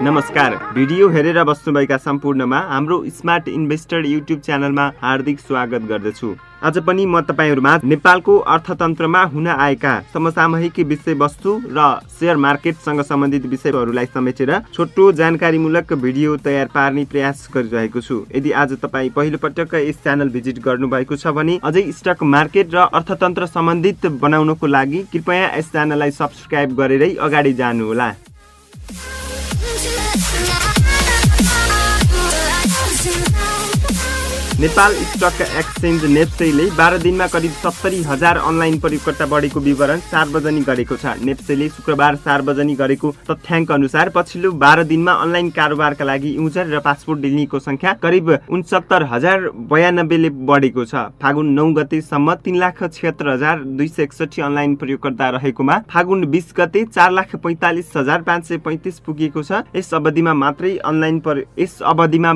नमस्कार, भिडियो हेरेर बस्नुभएका सम्पूर्णमा हाम्रो स्मार्ट इन्भेस्टर युट्युब च्यानलमा हार्दिक स्वागत गर्दछु। आज पनि म तपाईहरुमा नेपालको अर्थतन्त्रमा हुन आएका समसामयिक विषयवस्तु र शेयर मार्केटसँग सम्बन्धित विषयहरूलाई समेटेर छोटो जानकारीमूलक भिडियो तयार पार्ने प्रयास गरिरहेको छु। यदि आज तपाई पहिलो पटक यस च्यानल भिजिट गर्नुभएको छ भने अझै स्टक मार्केट र अर्थतन्त्र सम्बन्धित बनाउनको लागि कृपया यस च्यानललाई सब्स्क्राइब गरेरै अगाडि जानुहोला। नेपाल स्टक एक्सचेन्ज नेप्सेले 12 दिनमा करिब 70,000 अनलाइन प्रयोगकर्ता बढेको विवरण सार्वजनिक गरेको छ। नेप्सेले शुक्रबार सार्वजनिक गरेको तथ्याङ्क अनुसार पछिल्लो 12 दिनमा अनलाइन कारोबारका लागि युजर र पासपोर्ट लिनेको संख्या करिब 69,092 ले बढेको छ। फागुन 9 गतेसम्म 3,76,261 अनलाइन प्रयोगकर्ता रहेकोमा फागुन 20 गते 4,45,535 पुगेको छ। यस अवधिमा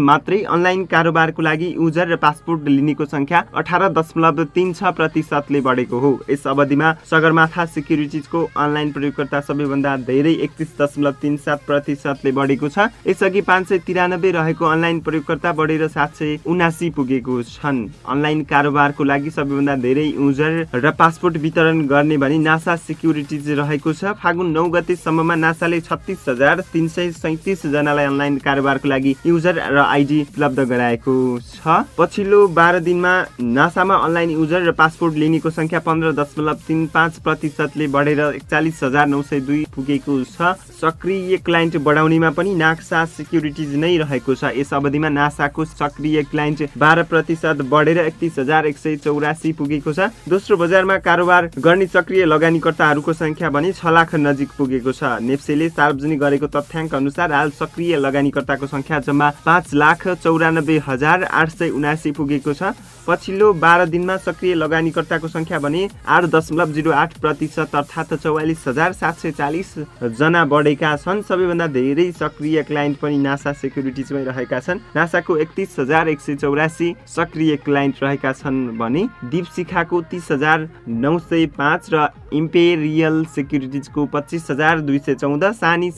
मात्रै अनलाइन कारोबारको लागि युजर पासपोर्ट लिनेको संख्या 18.36% ले बढेको हो। यस अवधिमा सगरमाथा सिक्युरिटीजको अनलाइन प्रयोगकर्ता सबैभन्दा धेरै 31.37% ले बढेको छ। यसअघि 593 रहेको अनलाइन प्रयोगकर्ता बढेर 779 पुगेको छन्। अनलाइन कारोबारको लागि सबैभन्दा धेरै युजर र पासपोर्ट वितरण गर्ने भनी नासा सिक्युरिटीज रहेको छ। फागुन 9 गतेसम्ममा नासाले 36,337 जनालाई अनलाइन कारोबारको लागि युजर र आइडी उपलब्ध गराएको छ। पछिल्लो 12 दिनमा नासामा अनलाइन युजर र पासपोर्ट लिनेको संख्या 15.35% ले बढेर 41,902 पुगेको छ। सक्रिय क्लाइन्ट बढाउनेमा पनि नासा सिक्युरिटीज नै रहेको छ। यस अवधिमा नासाको सक्रिय क्लाइन्ट 12% बढेर 31,184 पुगेको छ। दोस्रो बजारमा कारोबार गर्ने सक्रिय लगानीकर्ताहरूको संख्या भने 6 लाख नजिक पुगेको छ। नेप्सेले सार्वजनिक गरेको तथ्याङ्क अनुसार हाल सक्रिय लगानीकर्ताको संख्या जम्मा 5,94,879 पुगेको छ। पछिल्लो 12 दिनमा सक्रिय लगानीकर्ताको संख्या भने 8.08% अर्थात् 44,740 जना बढेका छन्। सबैभन्दा धेरै सक्रिय क्लाइन्ट पनि नासा सिक्युरिटीजमै रहेका छन्। नासाको 31,184 सक्रिय क्लाइन्ट रहेका छन् भने दीपशिखाको 30,905 र इम्पेरियल सिक्युरिटीजको 25,214, सनी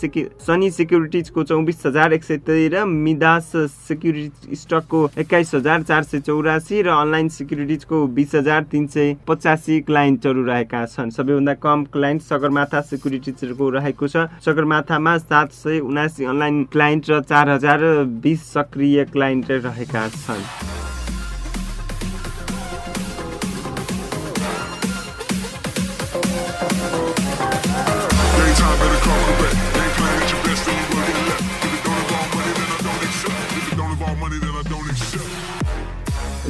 सिक्युरिटीजको 24,113, मिदास सिक्युरिटी स्टकको 21,484 र अनलाइन सिक्युरिटीजको 20,385 क्लाइन्टहरू रहेका छन्। सबैभन्दा कम क्लाइन्ट सगरमाथा सिक्युरिटीजको रहेको छ। सगरमाथामा 779 अनलाइन क्लाइन्ट र 4,020 सक्रिय क्लाइन्ट रहेका छन्।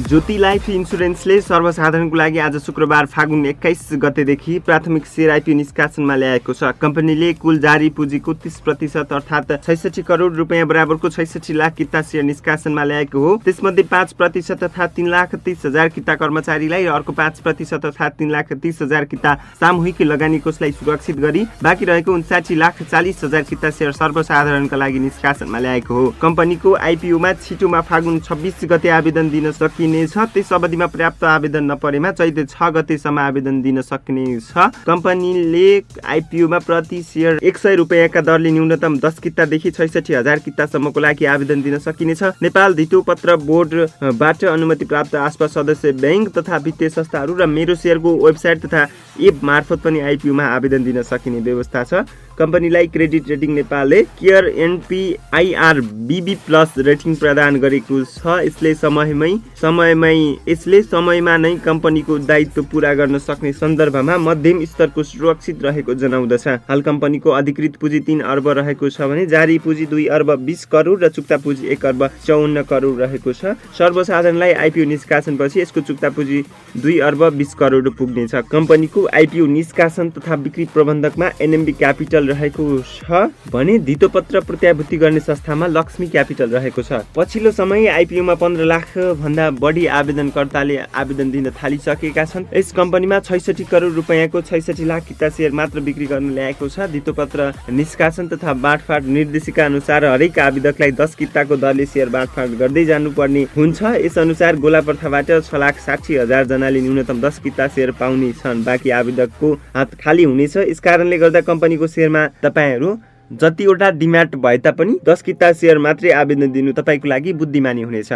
ज्योति लाइफ इन्सुरेन्सले सर्वसाधारणको लागि आज शुक्रबार फागुन 21 गतेदेखि प्राथमिक शेयर आइपिओ निष्कासनमा ल्याएको छ। कम्पनीले कुल जारी पुँजीको 30% अर्थात् 66 करोड रुपियाँ बराबरको 66 लाख किता शेयर निष्कासनमा ल्याएको हो। त्यसमध्ये 5% अर्थात् 3,30,000 किता कर्मचारीलाई र अर्को 5% अर्थात् 3,30,000 किता सामूहिक लगानी कोषलाई सुरक्षित गरी बाँकी रहेको 59,40,000 किता शेयर सर्वसाधारणका लागि निष्कासनमा ल्याएको हो। कम्पनीको आइपिओमा छिटोमा फागुन 26 गते आवेदन दिन सकिने छ। त्यस अवधिमा पर्याप्त आवेदन नपरेमा चैते 6 गतेसम्म आवेदन दिन सक्ने छ। कम्पनीले आइपिओमा प्रति शेयर 100 रुपियाँका दरले न्यूनतम 10 कितादेखि 66,000 कितासम्मको लागि आवेदन दिन सकिनेछ। नेपाल धितोपत्र बोर्डबाट अनुमति प्राप्त आसपास सदस्य बैंक तथा वित्तीय संस्थाहरू र मेरो शेयरको वेबसाइट तथा एप मार्फत पनि आइपिओमा आवेदन दिन सकिने व्यवस्था छ। कम्पनीलाई क्रेडिट रेटिङ नेपालले केयर एनपीआईआर बीबी प्लस रेटिङ प्रदान गरेको छ। यसले समयमा नै कम्पनीको दायित्व पूरा गर्न सक्ने सन्दर्भमा मध्यम स्तरको सुरक्षित रहेको जनाउँदछ। हाल कम्पनीको अधिकृत पुँजी 3 अर्ब रहेको छ भने जारी पुँजी 2 अर्ब 20 करोड र चुक्ता पुँजी 1 अर्ब 54 करोड रहेको छ। सर्वसाधारणलाई आइपिओ निष्कासनपछि यसको चुक्ता पुँजी 2 अर्ब 20 करोड पुग्नेछ। कम्पनीको आइपिओ निष्कासन तथा बिक्री प्रबन्धकमा एनएमबी क्यापिटल रहेको छ भने धितोपत्र प्रत्याभूति गर्ने संस्थामा लक्ष्मी क्यापिटल रहेको छ। पछिल्लो समय आइपिओमा 15 लाख भन्दा बढी आवेदनकर्ताले आवेदन दिन थालिसकेका छन्। यस कम्पनीमा 66 करोड रुपैयाँको 66 लाख किता शेयर मात्र बिक्री गर्न ल्याएको छ। धितोपत्र निष्कासन तथा बाँडफाँड निर्देशिका अनुसार हरेक आवेदकलाई 10 किताको दरले शेयर बाँडफाँड गर्दै जानुपर्ने हुन्छ। यस अनुसार गोलापर्थाबाट 6,60,000 जनाले न्यूनतम 10 किता शेयर पाउने छन्। बाँकी आवेदकको हात खाली हुनेछ। यस कारणले गर्दा कम्पनीको शेयरमा तपाईहरु जतिवटा डिम्याट भए तापनि 10 किता सेयर मात्रै आवेदन दिनु तपाईको लागि बुद्धिमानी हुनेछ।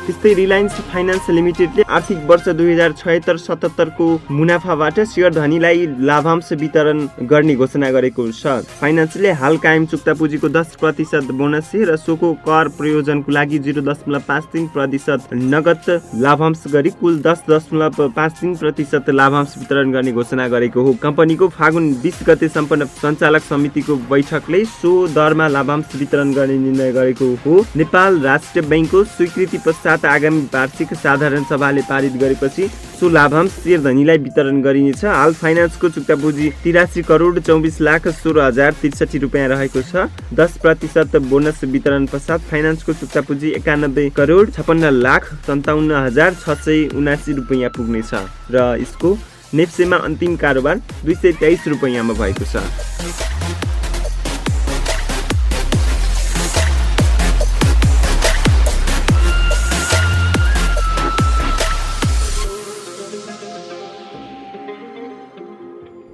त्यस्तै रिलायन्स फाइनान्स लिमिटेडले आर्थिक वर्ष 2076-77 को मुनाफाबाट शेयर धनीलाई लाभांश वितरण गर्ने घोषणा गरेको छ। फाइनान्सले हाल कायम चुक्ता पुँजीको 10% बोनस र सोको कर प्रयोजनको लागि 0.53% नगद लाभांश गरी कुल 10.53% लाभांश वितरण गर्ने घोषणा गरेको हो। कम्पनीको फागुन 20 गते सम्पन्न सञ्चालक समितिको बैठकले सो दरमा लाभांश वितरण गर्ने निर्णय गरेको हो। नेपाल राष्ट्र बैंकको स्वीकृति पश्चात आगामी वार्षिक साधारण सभाले पारित गरेपछि सो लाभांश शेयर धनीलाई वितरण गरिनेछ। हाल फाइनान्सको चुक्ता पुँजी 83 करोड 24,16,063 रुपियाँ रहेको छ। 10% बोनस वितरण पश्चात फाइनान्सको चुक्ता पुँजी 91 करोड 56,57,679 रुपियाँ पुग्नेछ र यसको नेप्सेमा अन्तिम कारोबार 223 रुपियाँमा भएको छ।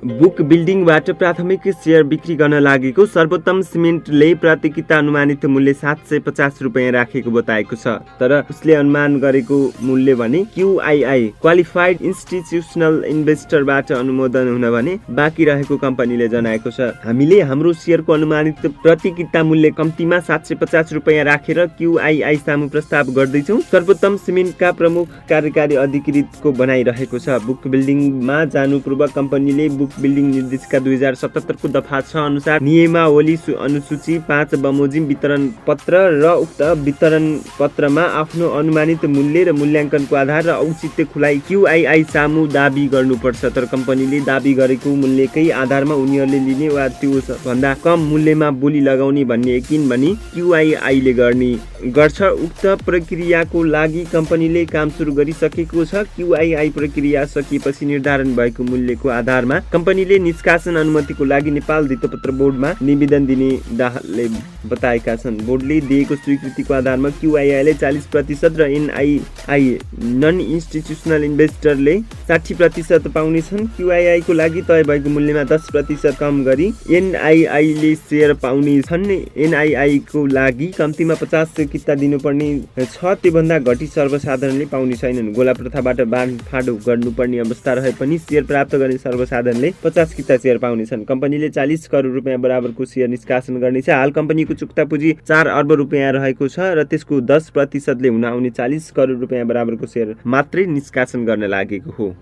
बुक बिल्डिङबाट प्राथमिक सेयर बिक्री गर्न लागेको सर्वोत्तम सिमेन्टले प्रतिकिता अनुमानित मूल्य 750 रुपियाँ राखेको बताएको छ। तर उसले अनुमान गरेको मूल्य भने QII क्वालिफाइड इन्स्टिट्युसनल इन्भेस्टरबाट अनुमोदन हुन भने बाँकी रहेको कम्पनीले जनाएको छ। हामीले हाम्रो सेयरको अनुमानित प्रतिकिता मूल्य कम्तीमा 750 रुपियाँ राखेर QII सामु प्रस्ताव गर्दैछौँ, सर्वोत्तम सिमेन्टका प्रमुख कार्यकारी अधिकृतको भनाइरहेको छ। बुक बिल्डिङमा जानु पूर्व कम्पनीले बुक बिल्डिङ निर्देशिका 2077 को दफा 6 अनुसार नियमावली अनुसूची 5 बमोजिम वितरण पत्र र उक्त वितरण पत्रमा आफ्नो अनुमानित मूल्य र मूल्याङ्कनको आधार र औचित्य खुलाई QII सामु दाबी गर्नुपर्छ। तर कम्पनीले दाबी गरेको मूल्यकै आधारमा उनीहरूले लिने वा त्यो भन्दा कम मूल्यमा बोली लगाउने भन्ने यकिन भनी QII ले गर्छ। उक्त प्रक्रियाको लागि कम्पनीले काम सुरु गरिसकेको छ। QII प्रक्रिया सकिएपछि निर्धारण भएको मूल्यको आधारमा कम्पनीले निष्कासन अनुमतिको लागि नेपाल धितोपत्र बोर्डमा निवेदन दिने दाहालले बताएका छन्। बोर्डले दिएको स्वीकृतिको आधारमा QII ले 40% र NII नन इन्स्टिट्युसनल इन्भेस्टरले 60% पाउनेछन्। QII को लागि तय भएको मूल्यमा 10% कम गरी NII ले सेयर पाउनेछन्। NII को लागि कम्तीमा 50 किता दिनुपर्ने छ, त्योभन्दा घटी सर्वसाधारणले पाउने छैनन्। गोला प्रथाबाट बाँडफाँड गर्नुपर्ने अवस्था रहे पनि सेयर प्राप्त गर्ने सर्वसाधारणले 50 किता सेयर पाउनेछन्। कम्पनीले 40 करोड रुपियाँ बराबरको सेयर निष्कासन गर्नेछ। हाल कम्पनीको चुक्ता पुँजी 4 अर्ब रुपियाँ रहेको छ र त्यसको 10% ले हुन आउने 40 करोड रुपियाँ बराबरको सेयर मात्रै निष्कासन गर्न लागेको हो।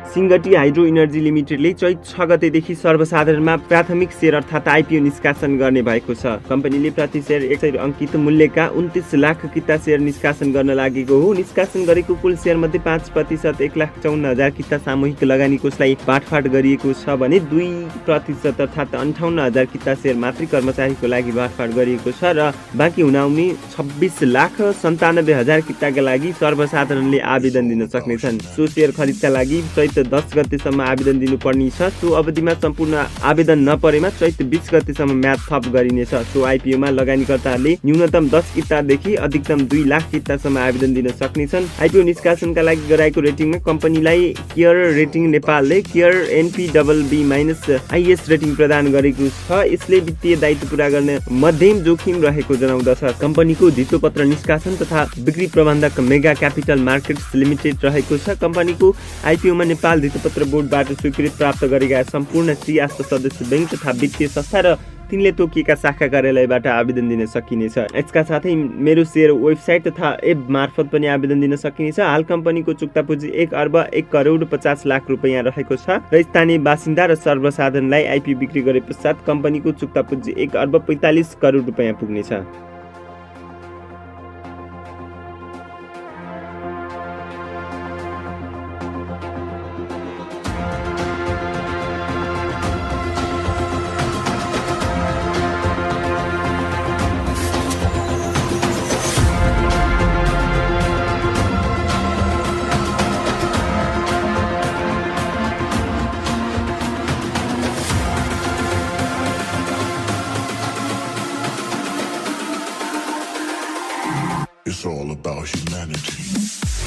सिंगटी हाइड्रो इनर्जी लिमिटेडले चैत 6 गतेदेखि सर्वसाधारणमा प्राथमिक सेयर अर्थात् IPO निष्कासन गर्ने भएको छ। कम्पनीले प्रति सेयर 100 अङ्कित मूल्यका 29 लाख किता सेयर निष्कासन गर्न लागेको हो। निष्कासन गरेको कुल सेयर मध्ये 5% 1,54,000 किता सामूहिक लगानी कोषलाई बाँडफाँड गरिएको छ भने 2% अर्थात् 58,000 किता सेयर मात्रै कर्मचारीको लागि बाँडफाँड गरिएको छ र बाँकी हुन आउने 26,97,000 किताका लागि सर्वसाधारणले आवेदन दिन सक्नेछन्। सो सेयर खरिदका लागि चैत 10 गतेसम्म आवेदन दिनुपर्ने छ। सो अवधिमा सम्पूर्ण आवेदन नपरेमा चैत 20 गतेसम्म म्याद थप गरिनेछ। सो IPO मा लगानीकर्ताहरूले न्यूनतम 10 कितादेखि अधिकतम 2 लाख कितासम्म आवेदन दिन सक्नेछन्। IPO निष्कासनका लागि गराएको रेटिङमा कम्पनीलाई केयर रेटिङ नेपालले केयर NPBB-IS रेटिङ प्रदान गरेको छ। यसले वित्तीय दायित्व पूरा गर्ने मध्यम जोखिम रहेको जनाउँदछ। कम्पनीको धितोपत्र निष्कासन तथा बिक्री प्रबन्धक मेगा क्यापिटल मार्केट्स लिमिटेड रहेको छ। कम्पनीको IPO मा नेपाल धितोपत्र बोर्डबाट स्वीकृति प्राप्त गरेका सम्पूर्ण सिआस्त सदस्य बैंक तथा वित्तीय संस्था र तिनले तोकिएका शाखा कार्यालयबाट आवेदन दिन सकिनेछ। यसका साथै मेरो सेयर वेबसाइट तथा एप मार्फत पनि आवेदन दिन सकिनेछ। हाल कम्पनीको चुक्ता पुँजी 1 अर्ब 1 करोड 50 लाख रुपियाँ रहेको छ र स्थानीय बासिन्दा र सर्वसाधारणलाई IPO बिक्री गरे पश्चात कम्पनीको चुक्ता पुँजी 1 अर्ब 45 करोड रुपियाँ पुग्नेछ।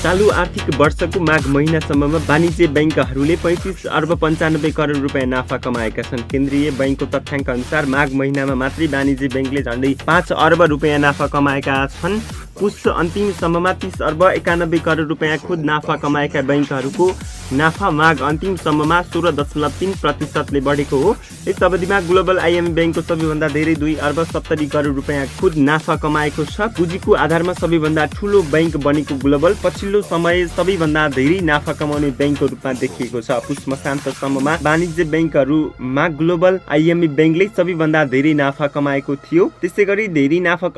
चालु आर्थिक वर्षको माघ महिनासम्ममा वाणिज्य बैंकहरूले 35 अर्ब 95 करोड रुपियाँ नाफा कमाएका छन्। केन्द्रीय बैंकको तथ्याङ्क अनुसार माघ महिनामा मात्रै वाणिज्य बैंकले झन्डै 5 अर्ब रुपियाँ नाफा कमाएका छन्। पुस अन्तिमसम्ममा 30 अर्ब 91 करोड रुपियाँ खुद नाफा कमाएका बैंकहरूको नाफा माघ अन्तिमसम्ममा 16.3%ले बढेको हो। यस अवधिमा ग्लोबल आइएमए बैंकको सबैभन्दा धेरै 2 अर्ब 70 करोड रुपियाँ खुद नाफा कमाएको छ। पुँजीको आधारमा सबैभन्दा ठूलो बैंक बनेको ग्लोबल पछिल्लो समय सबैभन्दा धेरै नाफा कमाउने बैंकको रूपमा देखिएको छ। पुस मसान्तसम्ममा वाणिज्य बैंकहरूमा ग्लोबल आइएमए बैंकले सबैभन्दा धेरै नाफा कमाएको थियो। त्यसैगरी धेरै नाफा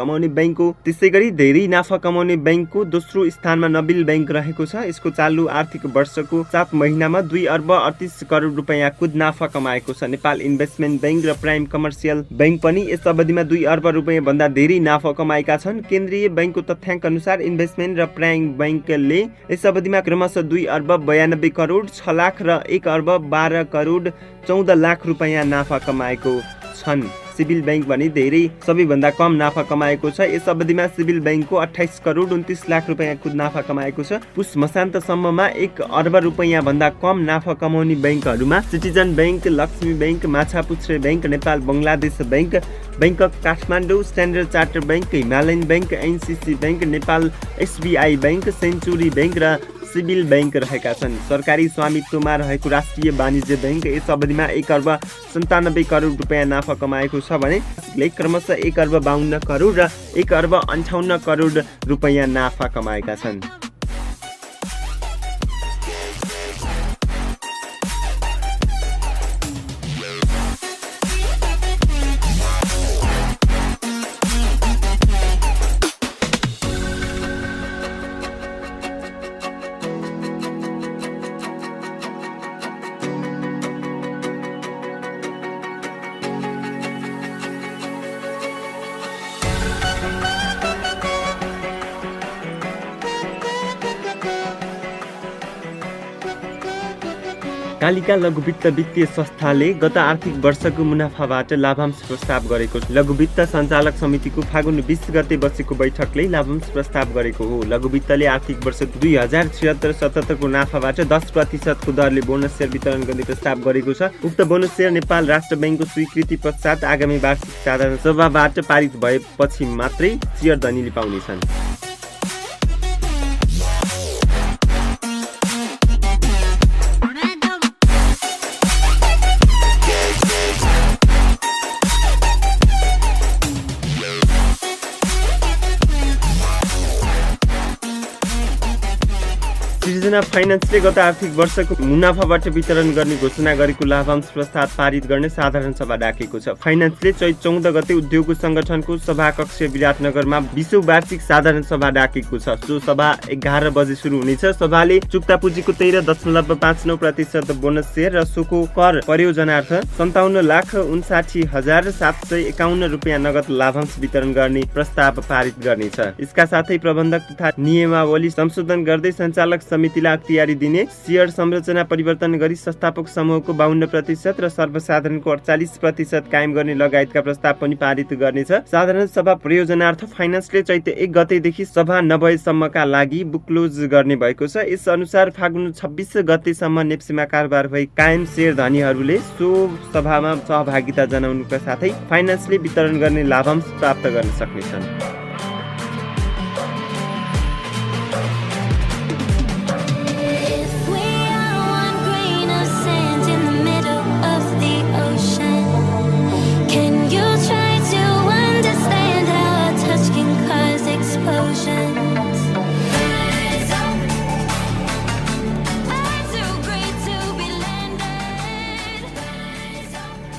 कमाउने बैंकको दोस्रो स्थानमा नबिल बैंक रहेको छ। यसको चालु आर्थिक वर्षको 7 महिनामा 2 अर्ब 38 करोड रुपियाँ खुद नाफा कमाएको छ। नेपाल इन्भेस्टमेन्ट बैंक र प्राइम कमर्सियल बैंक पनि यस अवधिमा 2 अर्ब रुपियाँ भन्दा धेरै नाफा कमाएका छन्। केन्द्रीय बैंकको तथ्याङ्क अनुसार इन्भेस्टमेन्ट र प्राइम बैंकले यस अवधिमा क्रमशः 2 अर्ब 92 करोड 6 लाख र 1 अर्ब 12 करोड 14 लाख रुपियाँ नाफा कमाएको छन्। सिभिल बैंक भने धेरै सबैभन्दा कम नाफा कमाएको छ। यस अवधिमा सिभिल बैंकको 28 करोड 29 लाख रुपियाँ खुद नाफा कमाएको छ। पुस मसान्तसम्ममा 1 अर्ब रुपियाँ भन्दा कम नाफा कमाउने बैंकहरूमा citizen bank, Laxmi bank, Machhapuchchhre bank, Nepal Bangladesh bank, bank of Kathmandu, standard charter bank, Himalayan bank, NCC bank, Nepal SBI bank, century bank र सिभिल बैंक रहेका छन्। सरकारी स्वामित्वमा रहेको राष्ट्रिय वाणिज्य बैंक यस अवधिमा 1 अर्ब 97 करोड रुपियाँ नाफा कमाएको छ भने क्रमशः 1 अर्ब 52 करोड र 1 अर्ब 58 करोड रुपियाँ नाफा कमाएका छन्। कालिका लघुवित्त वित्तीय संस्थाले गत आर्थिक वर्षको मुनाफाबाट लाभांश प्रस्ताव गरेको छ। लघुवित्त सञ्चालक समितिको फागुन 20 गते बसेको बैठकले लाभांश प्रस्ताव गरेको हो। लघुवित्तले आर्थिक वर्ष 2076-77 को नाफाबाट 10% को दरले बोनस सेयर वितरण गर्ने प्रस्ताव गरेको छ। उक्त बोनस सेयर नेपाल राष्ट्र बैंकको स्वीकृति पश्चात आगामी वार्षिक साधारण सभाबाट पारित भएपछि मात्रै सेयर धनीले पाउनेछन्। सृजना फाइनान्सले गत आर्थिक वर्षको मुनाफाबाट वितरण गर्ने घोषणा गरेको लाभांश प्रस्ताव पारित गर्ने साधारण सभा डाकेको छ। फाइनान्सले चैत 14 गते उद्योग संगठनको सभाकक्ष विराटनगरमा 20औं वार्षिक साधारण सभा डाकेको छ। जो सभा 11 बजे सुरु हुनेछ। सभाले चुक्ता पुँजीको 13.59% बोनस सेयर र सोको कर परियोजनार्थ 57,59,751 रुपियाँ नगद लाभांश वितरण गर्ने प्रस्ताव पारित गर्नेछ। यसका साथै प्रबन्धक तथा नियमावली संशोधन गर्दै सञ्चालक समितिलाई अख्तियारी दिने, शेयर संरचना परिवर्तन गरी संस्थापक समूहको 52% र सर्वसाधारणको 48% कायम गर्ने लगायतका प्रस्ताव पनि पारित गर्नेछ। साधारण सभा प्रयोजनार्थ फाइनान्सले चैत 1 गतेदेखि सभा नभएसम्मका लागि बुक क्लोज गर्ने भएको छ। यस अनुसार फागुन 26 गतेसम्म नेप्सीमा कारोबार भई कायम शेयर धनीहरूले सो सभामा सहभागिता जनाउनुका साथै फाइनान्सले वितरण गर्ने लाभांश प्राप्त गर्न सक्नेछन्।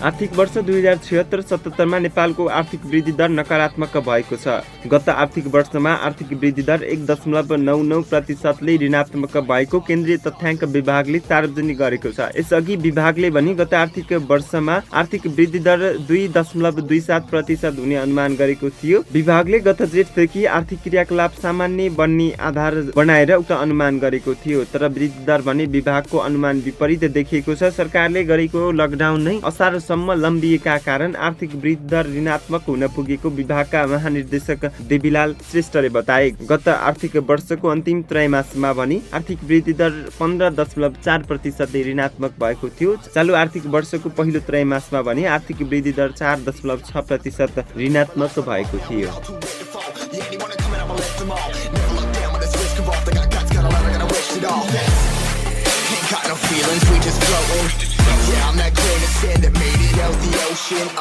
आर्थिक वर्ष 2076-77 मा नेपालको आर्थिक वृद्धि दर नकारात्मक भएको छ। गत आर्थिक वर्षमा आर्थिक वृद्धि दर 1.99% ले ऋणात्मक भएको केन्द्रीय तथ्याङ्क विभागले सार्वजनिक गरेको छ। यसअघि विभागले भने गत आर्थिक वर्षमा आर्थिक वृद्धि दर 2.27% हुने अनुमान गरेको थियो। विभागले गत जेठदेखि आर्थिक क्रियाकलाप सामान्य बन्ने आधार बनाएर उक्त अनुमान गरेको थियो। तर वृद्धि दर भने विभागको अनुमान विपरीत देखिएको छ। सरकारले गरेको लकडाउन नै असार वर्षसम्म लम्बिएका कारण आर्थिक वृद्धि दर ऋणात्मक हुन पुगेको विभागका महानिर्देशक देवीलाल श्रेष्ठले बताए। गत आर्थिक वर्षको अन्तिम त्रैमासिकमा भने आर्थिक वृद्धि दर 15.4% ऋणात्मक भएको थियो। चालु आर्थिक वर्षको पहिलो त्रैमासिकमा भने आर्थिक वृद्धि दर 4.6% ऋणात्मक भएको थियो। Got no feelings, we just floating. Yeah, I'm that grain of sand that made it out the ocean. A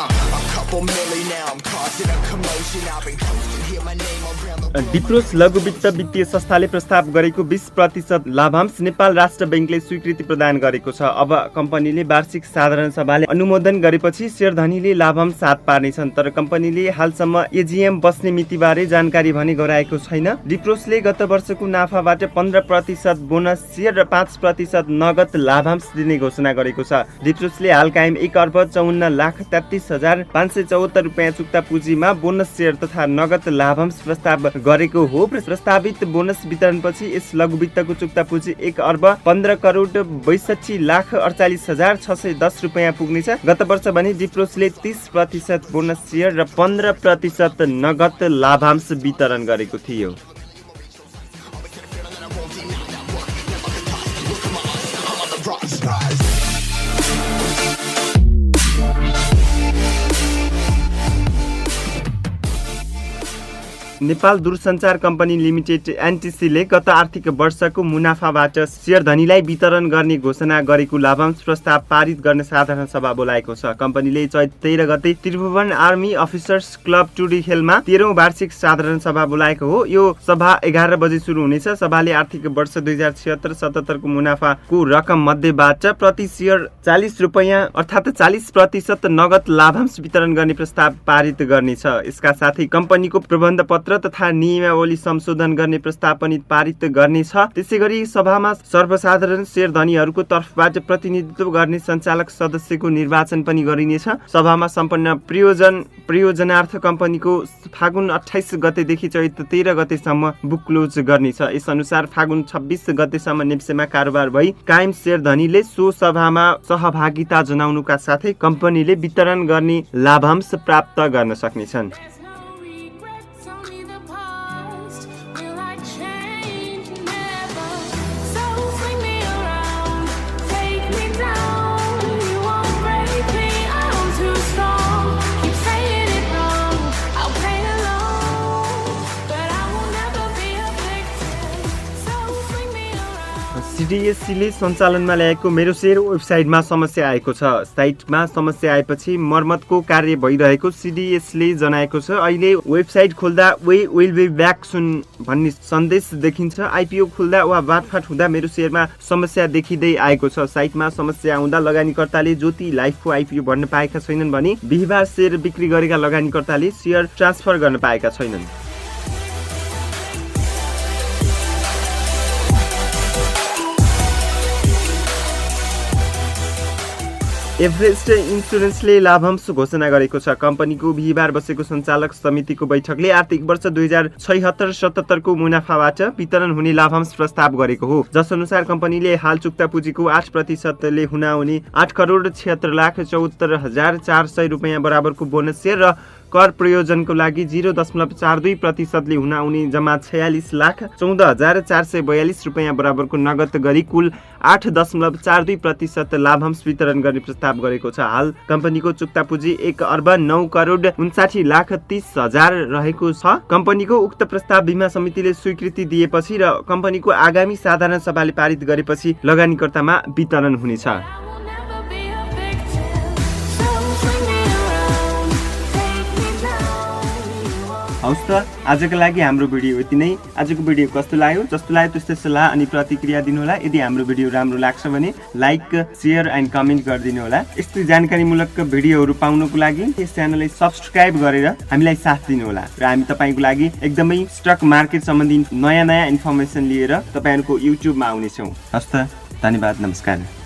couple million now, I'm causing a commotion. I've been coasting, hear my name around the world. डिप्रोस लघु वित्त वित्तीय संस्थाले प्रस्ताव गरेको 20% लाभांश नेपाल राष्ट्र बैंकले स्वीकृति प्रदान गरेको छ। अब कम्पनीले वार्षिक साधारण सभाले अनुमोदन गरेपछि शेयरधनीले लाभांश हात पार्नेछन्। तर कम्पनीले हालसम्म एजीएम बस्ने मितिबारे जानकारी भने गराएको छैन। डिप्रोसले गत वर्षको नाफाबाट 15% बोनस शेयर र 5% नगद लाभांश दिने घोषणा गरेको छ। डिप्रोसले हाल कायम 1,53,574 रुपैयाँ चुक्ता पुँजीमा बोनस शेयर तथा नगद लाभांश प्रस्ताव गरेको हो। प्रस्तावित बोनस वितरणपछि यस लघु वित्तको चुक्ता पुँजी 1,15,62,48,610 रुपैयाँ पुग्नेछ। गत वर्ष भने डिप्रोसले 30% बोनस शेयर र 15% नगद लाभांश वितरण गरेको थियो। नेपाल दूरसञ्चार कम्पनी लिमिटेड एनटिसीले गत आर्थिक वर्षको मुनाफाबाट शेयरधनीलाई वितरण गर्ने घोषणा गरेको लाभांश प्रस्ताव पारित गर्न साधारण सभा बोलाएको छ। कम्पनीले चैत 13 गते त्रिभुवन आर्मी अफिसर्स क्लब टुडिखेलमा 13औं वार्षिक साधारण सभा बोलाएको हो। यो सभा 11 बजे सुरु हुनेछ। सभाले आर्थिक वर्ष 2076-77 को मुनाफाको रकम मध्येबाट प्रति शेयर 40 रुपैयाँ अर्थात् 40% नगद लाभांश वितरण गर्ने प्रस्ताव पारित गर्नेछ। यसका साथै कम्पनीको प्रबन्ध पत्र तथा नियमावली संशोधन गर्ने प्रस्ताव पनि पारित गर्नेछ। त्यसैगरी सभामा सर्वसाधारण शेयरधनीहरूको तर्फबाट प्रतिनिधित्व गर्ने सञ्चालक सदस्यको निर्वाचन पनि गरिनेछ। सभामा सम्पन्न प्रयोजनार्थ कम्पनीको फागुन 28 गतेदेखि चैत 13 गतेसम्म बुक क्लोज गर्नेछ। यस अनुसार फागुन 26 गतेसम्म नेप्सेमा कारोबार भई कायम शेयरधनीले सो सभामा सहभागिता जनाउनुका साथै कम्पनीले वितरण गर्ने लाभांश प्राप्त गर्न सक्नेछन्। सिडिएससीले सञ्चालनमा ल्याएको मेरो शेयर वेबसाइटमा समस्या आएको छ। साइटमा समस्या आएपछि मर्मतको कार्य भइरहेको सिडिएसले जनाएको छ। अहिले वेबसाइट खोल्दा we will be back soon भन्ने सन्देश देखिन्छ। आइपिओ खोल्दा वा बाटफाट हुँदा मेरो शेयरमा समस्या देखिँदै आएको छ। साइटमा समस्या आउँदा लगानीकर्ताले ज्योति लाइफको आइपिओ भर्न पाएका छैनन् भने बिहिबार शेयर बिक्री गरेका लगानीकर्ताले शेयर ट्रान्सफर गर्न पाएका छैनन्। एभरेस्ट इन्सुरेन्सले लाभांश घोषणा गरेको छ। कम्पनीको बिहिबार बसेको सञ्चालक समितिको बैठकले आर्थिक वर्ष 2076-77 को मुनाफाबाट वितरण हुने लाभांश प्रस्ताव गरेको हो। जसअनुसार कम्पनीले हाल चुक्ता पुँजीको 8% ले हुन आउने 8,76,74,400 रुपैयाँ बराबरको बोनस शेयर र कर प्रयोजनको लागि 0.42% ले हुन आउने जम्मा 46,14,442 रुपैयाँ बराबरको नगद गरी कुल 8.42% लाभांश वितरण गर्ने प्रस्ताव गरेको छ। हाल कम्पनीको चुक्ता पुँजी 1,09,59,30,000 रहेको छ। कम्पनीको उक्त प्रस्ताव बीमा समितिले स्वीकृति दिएपछि र कम्पनीको आगामी साधारण सभाले पारित गरेपछि लगानीकर्तामा वितरण हुनेछ। हवस् त आजको लागि हाम्रो भिडियो यति नै। आजको भिडियो कस्तो लाग्यो, जस्तो लाग्यो त्यस्तै सल्लाह अनि प्रतिक्रिया दिनुहोला। यदि हाम्रो भिडियो राम्रो लाग्छ भने लाइक, शेयर एन्ड कमेन्ट गरिदिनु होला। यस्तै जानकारीमूलक भिडियोहरू पाउनको लागि यस च्यानललाई सब्स्क्राइब गरेर हामीलाई साथ दिनुहोला र हामी तपाईको लागि एकदमै स्टक मार्केट सम्बन्धी नयाँ इन्फर्मेसन लिएर तपाईहरुको युट्युबमा आउनेछौँ। हवस् त, धन्यवाद, नमस्कार।